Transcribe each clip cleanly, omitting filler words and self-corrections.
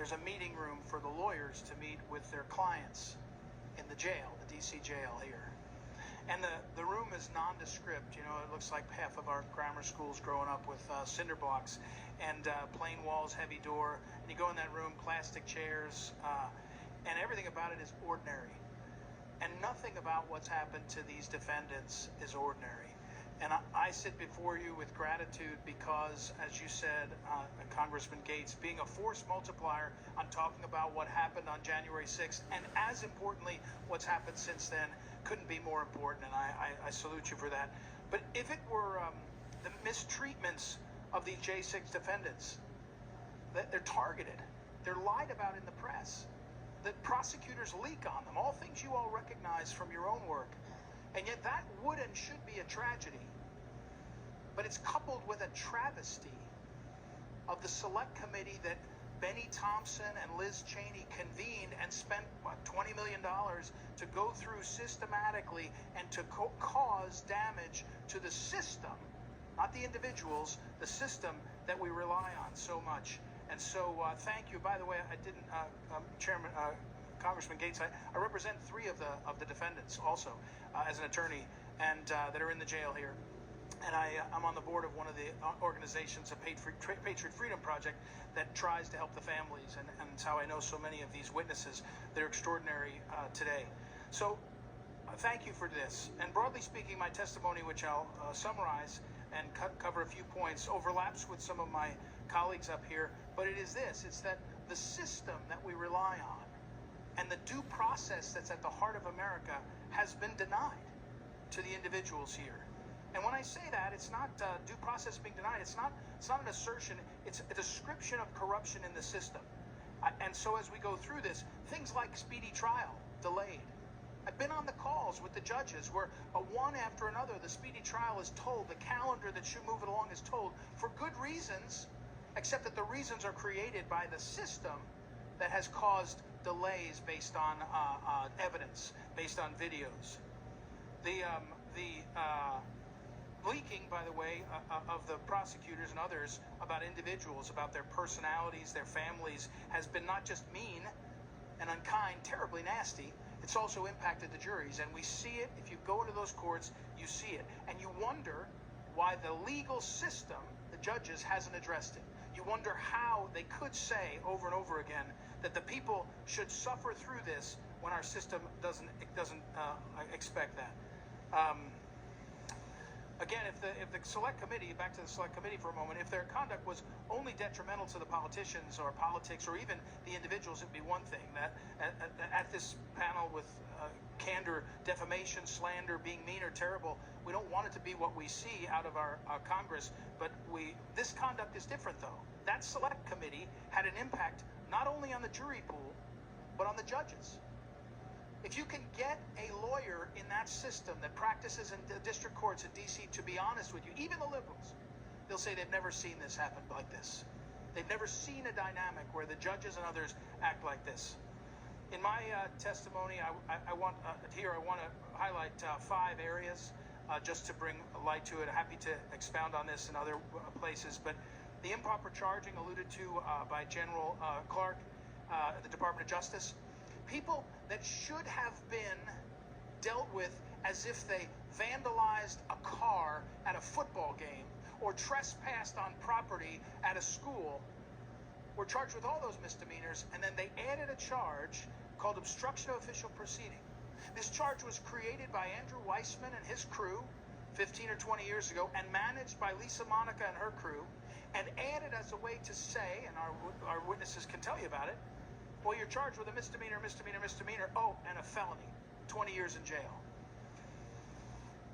there's a meeting room for the lawyers to meet with their clients in the jail, the DC jail here. And the room is nondescript. You know, it looks like half of our grammar schools growing up with cinder blocks and plain walls, heavy door. And you go in that room, plastic chairs, and everything about it is ordinary. And nothing about what's happened to these defendants is ordinary. And I sit before you with gratitude because, as you said, Congressman Gates, being a force multiplier on talking about what happened on January 6th, and as importantly, what's happened since then, couldn't be more important, and I salute you for that. But if it were the mistreatments of these J6 defendants, that they're targeted, they're lied about in the press, that prosecutors leak on them, all things you all recognize from your own work. And yet that would and should be a tragedy. But it's coupled with a travesty of the select committee that Benny Thompson and Liz Cheney convened and spent, what, $20 million to go through systematically and to cause damage to the system, not the individuals, the system that we rely on so much. And so thank you. By the way, I didn't, Congressman Gates, I represent 3 of the defendants also as an attorney, and that are in the jail here. And I'm on the board of one of the organizations, the Patriot Freedom Project, that tries to help the families, and it's how I know so many of these witnesses. They're extraordinary today. So thank you for this. And broadly speaking, my testimony, which I'll summarize and cover a few points, overlaps with some of my colleagues up here, but it is this: it's that the system that we rely on and the due process that's at the heart of America has been denied to the individuals here. And when I say that, it's not due process being denied. It's not an assertion. It's a description of corruption in the system. And so as we go through this, things like speedy trial delayed. I've been on the calls with the judges where one after another, the speedy trial is told, the calendar that should move it along is told for good reasons, except that the reasons are created by the system that has caused delays based on evidence, based on videos. The leaking, by the way, of the prosecutors and others about individuals, about their personalities, their families, has been not just mean and unkind, terribly nasty, it's also impacted the juries. And we see it. If you go into those courts, you see it. And you wonder why the legal system, the judges, hasn't addressed it. You wonder how they could say over and over again that the people should suffer through this when our system doesn't expect that. Again, if the select committee, back to the select committee for a moment, if their conduct was only detrimental to the politicians or politics or even the individuals, it'd be one thing. That at this panel with candor, defamation, slander, being mean or terrible, we don't want it to be what we see out of our Congress. But this conduct is different, though. That select committee had an impact not only on the jury pool, but on the judges. If you can get a lawyer in that system that practices in the district courts in D.C. to be honest with you, even the liberals, they'll say they've never seen this happen like this. They've never seen a dynamic where the judges and others act like this. In my testimony, I want to highlight 5 areas just to bring light to it. I'm happy to expound on this in other places, but the improper charging alluded to by General Clark, the Department of Justice. People that should have been dealt with as if they vandalized a car at a football game or trespassed on property at a school were charged with all those misdemeanors, and then they added a charge called obstruction of official proceeding. This charge was created by Andrew Weissman and his crew 15 or 20 years ago and managed by Lisa Monica and her crew, and added as a way to say, and our witnesses can tell you about it, well, you're charged with a misdemeanor, oh, and a felony, 20 years in jail.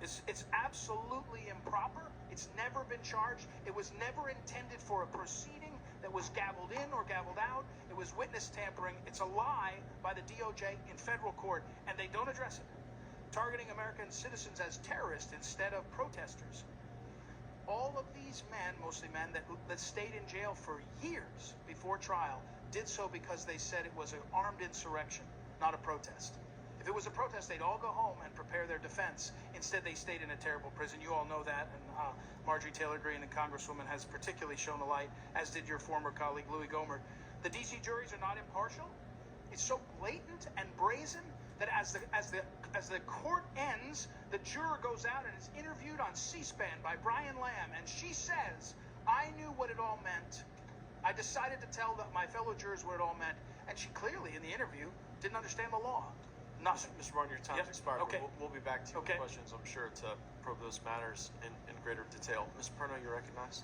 It's absolutely improper. It's never been charged. It was never intended for a proceeding that was gavelled in or gavelled out. It was witness tampering. It's a lie by the DOJ in federal court, and they don't address it. Targeting American citizens as terrorists instead of protesters. All of these men, mostly men, that stayed in jail for years before trial, did so because they said it was an armed insurrection, not a protest. If it was a protest, they'd all go home and prepare their defense. Instead, they stayed in a terrible prison. You all know that, and Marjorie Taylor Greene, the Congresswoman, has particularly shown the light, as did your former colleague, Louis Gohmert. the DC juries are not impartial. It's so blatant and brazen that as the court ends, the juror goes out and is interviewed on C-SPAN by Brian Lamb, and she says, "I knew what it all meant. I decided to tell my fellow jurors what it all meant," and she clearly, in the interview, didn't understand the law. Mr. Martin, your time's expired. Okay. We'll be back to you with questions, I'm sure, to probe those matters in greater detail. Ms. Perno, you're recognized.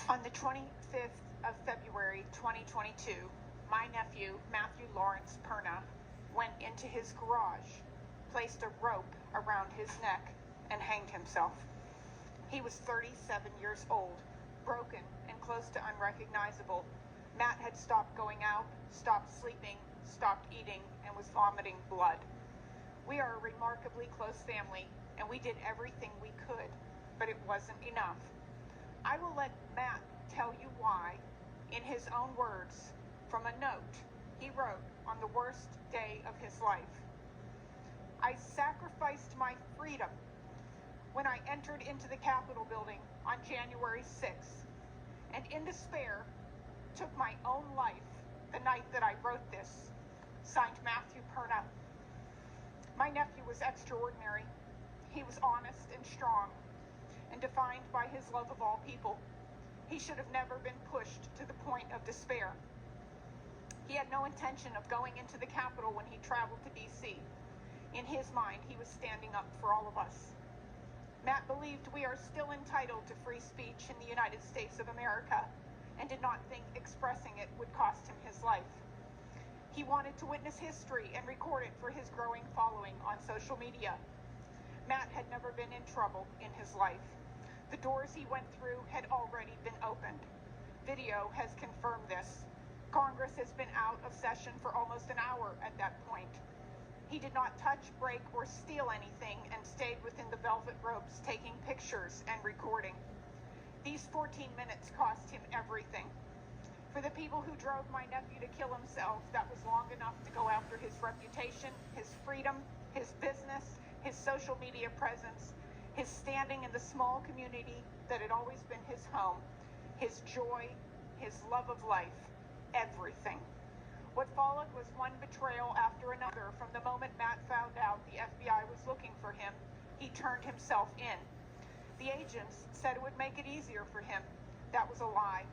On the 25th of February 2022, my nephew, Matthew Lawrence Perna, went into his garage, placed a rope around his neck, and hanged himself. He was 37 years old, broken and close to unrecognizable. Matt had stopped going out, stopped sleeping, stopped eating, and was vomiting blood. We are a remarkably close family, and we did everything we could, but it wasn't enough. I will let Matt tell you why, in his own words, from a note he wrote on the worst day of his life. "I sacrificed my freedom when I entered into the Capitol building on January 6th, and in despair, took my own life the night that I wrote this." Signed, Matthew Perna. My nephew was extraordinary. He was honest and strong, and defined by his love of all people. He should have never been pushed to the point of despair. He had no intention of going into the Capitol when he traveled to D.C. In his mind, he was standing up for all of us. Matt believed we are still entitled to free speech in the United States of America, and did not think expressing it would cost him his life. He wanted to witness history and record it for his growing following on social media. Matt had never been in trouble in his life. The doors he went through had already been opened. Video has confirmed this. Congress has been out of session for almost an hour at that point. He did not touch, break, or steal anything and stayed within the velvet ropes, taking pictures and recording. These 14 minutes cost him everything. For the people who drove my nephew to kill himself, that was long enough to go after his reputation, his freedom, his business, his social media presence, his standing in the small community that had always been his home, his joy, his love of life, everything. What followed was one betrayal after another. From the moment Matt found out the FBI was looking for him, he turned himself in. The agents said it would make it easier for him. That was a lie.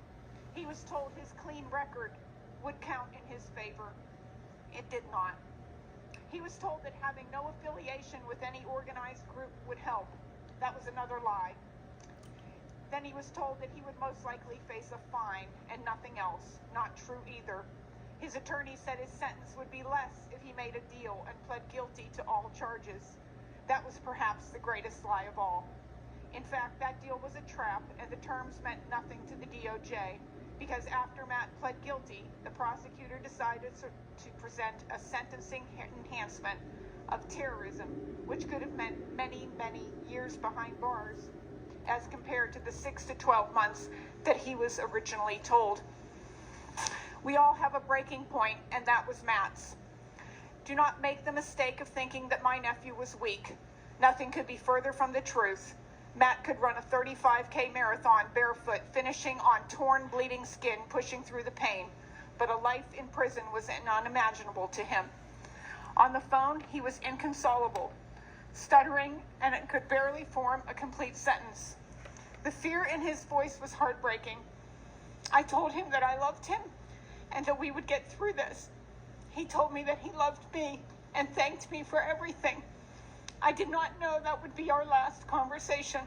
He was told his clean record would count in his favor. It did not. He was told that having no affiliation with any organized group would help. That was another lie. Then he was told that he would most likely face a fine and nothing else. Not true either. His attorney said his sentence would be less if he made a deal and pled guilty to all charges. That was perhaps the greatest lie of all. In fact, that deal was a trap, and the terms meant nothing to the DOJ, because after Matt pled guilty, the prosecutor decided to present a sentencing enhancement of terrorism, which could have meant many, many years behind bars, as compared to the 6 to 12 months that he was originally told. We all have a breaking point, and that was Matt's. Do not make the mistake of thinking that my nephew was weak. Nothing could be further from the truth. Matt could run a 35K marathon barefoot, finishing on torn, bleeding skin, pushing through the pain. But a life in prison was unimaginable to him. On the phone, he was inconsolable, stuttering, and could barely form a complete sentence. The fear in his voice was heartbreaking. I told him that I loved him and that we would get through this. He told me that he loved me and thanked me for everything. I did not know that would be our last conversation.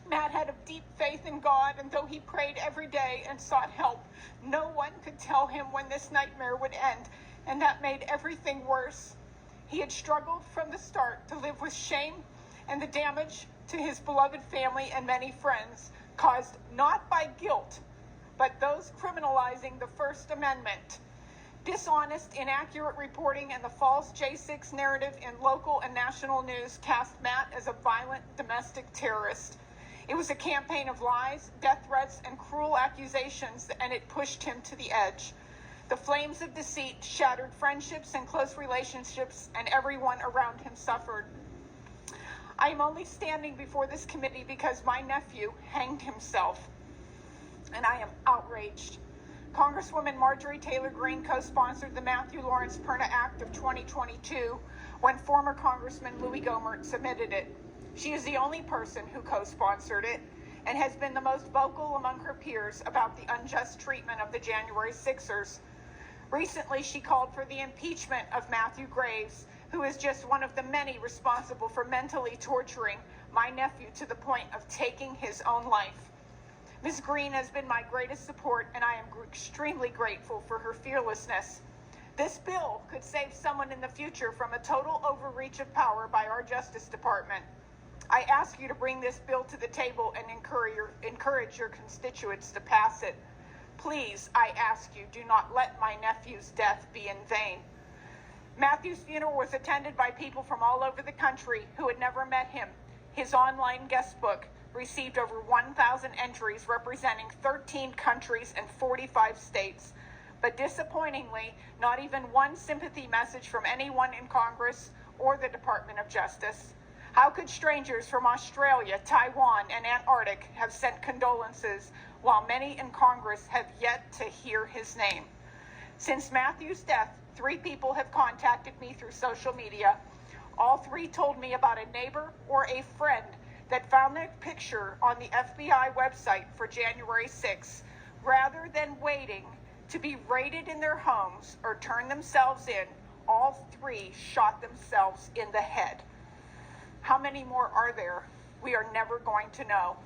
Matt had a deep faith in God, and though he prayed every day and sought help, no one could tell him when this nightmare would end, and that made everything worse. He had struggled from the start to live with shame and the damage to his beloved family and many friends, caused not by guilt, but those criminalizing the First Amendment. Dishonest, inaccurate reporting and the false J6 narrative in local and national news cast Matt as a violent domestic terrorist. It was a campaign of lies, death threats, and cruel accusations, and it pushed him to the edge. The flames of deceit shattered friendships and close relationships, and everyone around him suffered. I am only standing before this committee because my nephew hanged himself, and I am outraged. Congresswoman Marjorie Taylor Greene co-sponsored the Matthew Lawrence Perna Act of 2022 when former Congressman Louis Gohmert submitted it. She is the only person who co-sponsored it and has been the most vocal among her peers about the unjust treatment of the January 6ers. Recently, she called for the impeachment of Matthew Graves, who is just one of the many responsible for mentally torturing my nephew to the point of taking his own life. Ms. Greene has been my greatest support, and I am extremely grateful for her fearlessness. This bill could save someone in the future from a total overreach of power by our Justice Department. I ask you to bring this bill to the table and encourage your constituents to pass it. Please, I ask you, do not let my nephew's death be in vain. Matthew's funeral was attended by people from all over the country who had never met him. His online guest book received over 1,000 entries representing 13 countries and 45 states. But disappointingly, not even one sympathy message from anyone in Congress or the Department of Justice. How could strangers from Australia, Taiwan, and Antarctica have sent condolences while many in Congress have yet to hear his name? Since Matthew's death, 3 people have contacted me through social media. All 3 told me about a neighbor or a friend that found their picture on the FBI website for January 6th. Rather than waiting to be raided in their homes or turn themselves in, all 3 shot themselves in the head. How many more are there? We are never going to know.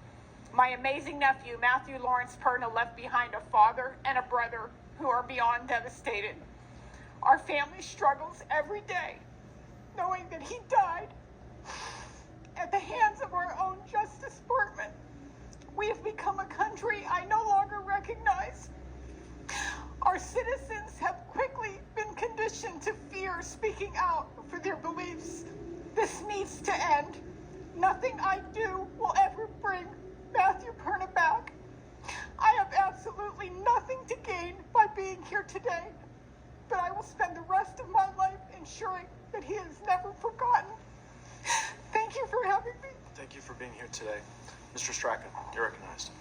My amazing nephew, Matthew Lawrence Perna, left behind a father and a brother who are beyond devastated. Our family struggles every day, knowing that he died at the hands of our own Justice Department. We have become a country I no longer recognize. Our citizens have quickly been conditioned to fear speaking out for their beliefs. This needs to end. Nothing I do will ever bring Matthew Perna back. I have absolutely nothing to gain by being here today, but I will spend the rest of my life ensuring that he is never forgotten. Thank you for having me. Thank you for being here today. Mr. Strachan, you're recognized.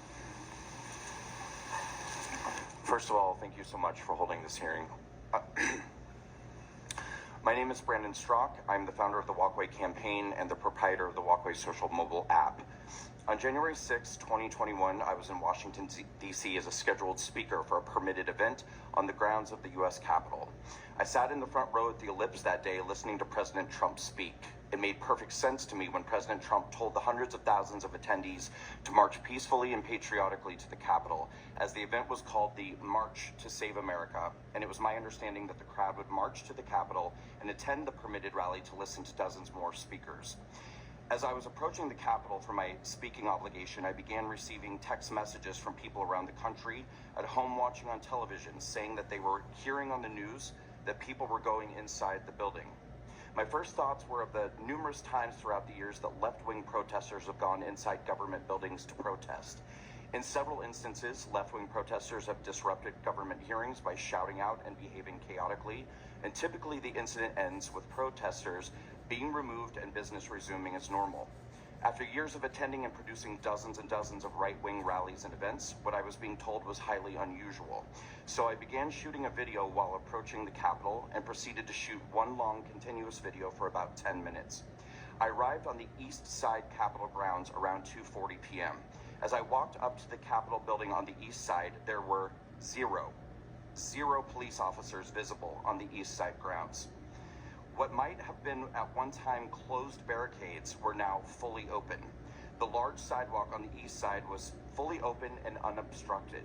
First of all, thank you so much for holding this hearing. My name is Brandon Strock. I'm the founder of the Walkway Campaign and the proprietor of the Walkway social mobile app. On January 6, 2021, I was in Washington, D.C. as a scheduled speaker for a permitted event on the grounds of the U.S. Capitol. I sat in the front row at the Ellipse that day listening to President Trump speak. It made perfect sense to me when President Trump told the hundreds of thousands of attendees to march peacefully and patriotically to the Capitol, as the event was called the March to Save America, and it was my understanding that the crowd would march to the Capitol and attend the permitted rally to listen to dozens more speakers. As I was approaching the Capitol for my speaking obligation, I began receiving text messages from people around the country, at home watching on television, saying that they were hearing on the news that people were going inside the building. My first thoughts were of the numerous times throughout the years that left-wing protesters have gone inside government buildings to protest. In several instances, left-wing protesters have disrupted government hearings by shouting out and behaving chaotically, and typically the incident ends with protesters being removed and business resuming as normal. After years of attending and producing dozens and dozens of right-wing rallies and events, what I was being told was highly unusual. So I began shooting a video while approaching the Capitol and proceeded to shoot one long continuous video for about 10 minutes. I arrived on the east side Capitol grounds around 2:40 p.m. As I walked up to the Capitol building on the east side, there were zero police officers visible on the east side grounds. What might have been at one time closed barricades were now fully open. The large sidewalk on the east side was fully open and unobstructed.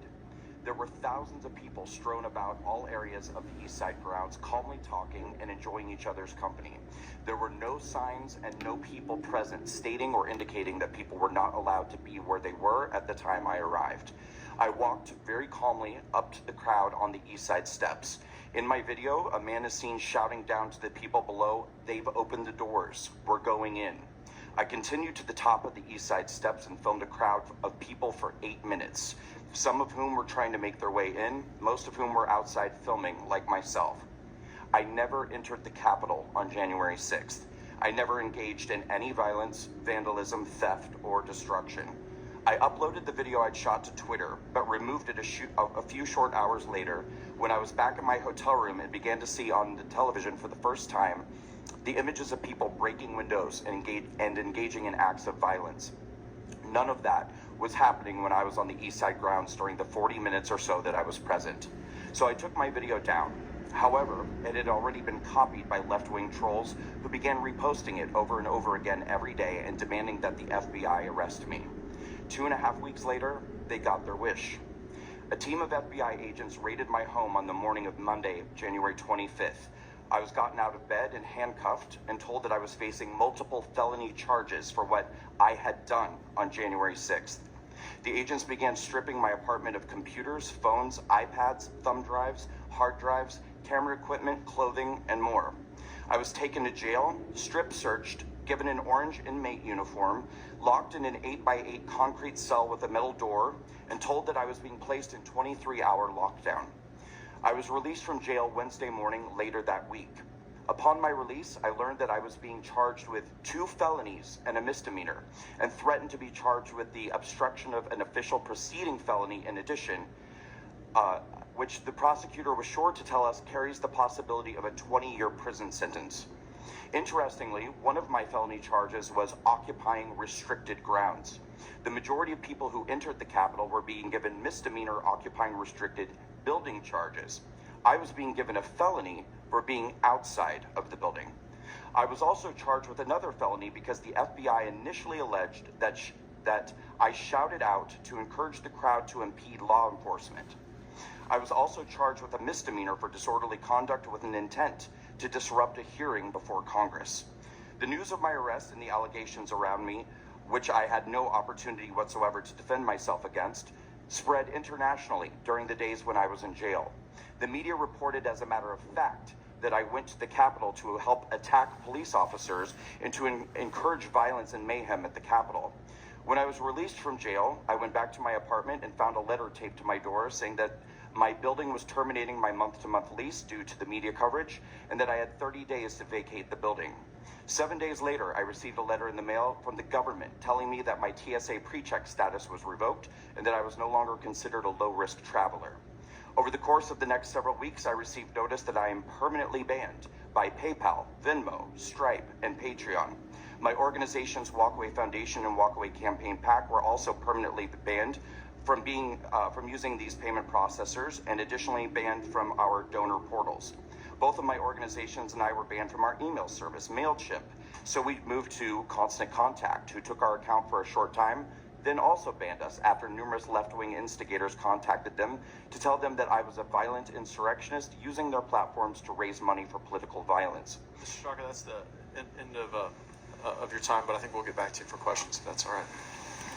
There were thousands of people strewn about all areas of the east side grounds, calmly talking and enjoying each other's company. There were no signs and no people present stating or indicating that people were not allowed to be where they were at the time I arrived. I walked very calmly up to the crowd on the east side steps. In my video, a man is seen shouting down to the people below, "They've opened the doors, we're going in." I continued to the top of the east side steps and filmed a crowd of people for 8 minutes, some of whom were trying to make their way in, most of whom were outside filming, like myself. I never entered the Capitol on January 6th. I never engaged in any violence, vandalism, theft, or destruction. I uploaded the video I'd shot to Twitter, but removed it a few short hours later when I was back in my hotel room and began to see on the television for the first time the images of people breaking windows and engaging in acts of violence. None of that was happening when I was on the East Side grounds during the 40 minutes or so that I was present. So I took my video down. However, it had already been copied by left-wing trolls who began reposting it over and over again every day and demanding that the FBI arrest me. 2.5 weeks later, they got their wish. A team of FBI agents raided my home on the morning of Monday, January 25th. I was gotten out of bed and handcuffed and told that I was facing multiple felony charges for what I had done on January 6th. The agents began stripping my apartment of computers, phones, iPads, thumb drives, hard drives, camera equipment, clothing, and more. I was taken to jail, strip searched, given an orange inmate uniform, locked in an 8x8 concrete cell with a metal door, and told that I was being placed in 23-hour lockdown. I was released from jail Wednesday morning later that week. Upon my release, I learned that I was being charged with 2 felonies and a misdemeanor, and threatened to be charged with the obstruction of an official proceeding felony in addition, which the prosecutor was sure to tell us carries the possibility of a 20-year prison sentence. Interestingly, one of my felony charges was occupying restricted grounds. The majority of people who entered the Capitol were being given misdemeanor occupying restricted building charges. I was being given a felony for being outside of the building. I was also charged with another felony because the FBI initially alleged that I shouted out to encourage the crowd to impede law enforcement. I was also charged with a misdemeanor for disorderly conduct with an intent to disrupt a hearing before Congress. The news of my arrest and the allegations around me, which I had no opportunity whatsoever to defend myself against, spread internationally during the days when I was in jail. The media reported as a matter of fact that I went to the Capitol to help attack police officers and to encourage violence and mayhem at the Capitol. When I was released from jail, I went back to my apartment and found a letter taped to my door saying that my building was terminating my month-to-month lease due to the media coverage and that I had 30 days to vacate the building. 7 days later, I received a letter in the mail from the government telling me that my TSA pre-check status was revoked and that I was no longer considered a low-risk traveler. Over the course of the next several weeks, I received notice that I am permanently banned by PayPal, Venmo, Stripe, and Patreon. My organization's Walkway Foundation and Walkway Campaign PAC were also permanently banned from using these payment processors, and additionally banned from our donor portals. Both of my organizations and I were banned from our email service, MailChimp. So we moved to Constant Contact, who took our account for a short time, then also banned us after numerous left-wing instigators contacted them to tell them that I was a violent insurrectionist using their platforms to raise money for political violence. Mr. Straka, that's the end of your time, but I think we'll get back to you for questions if that's all right.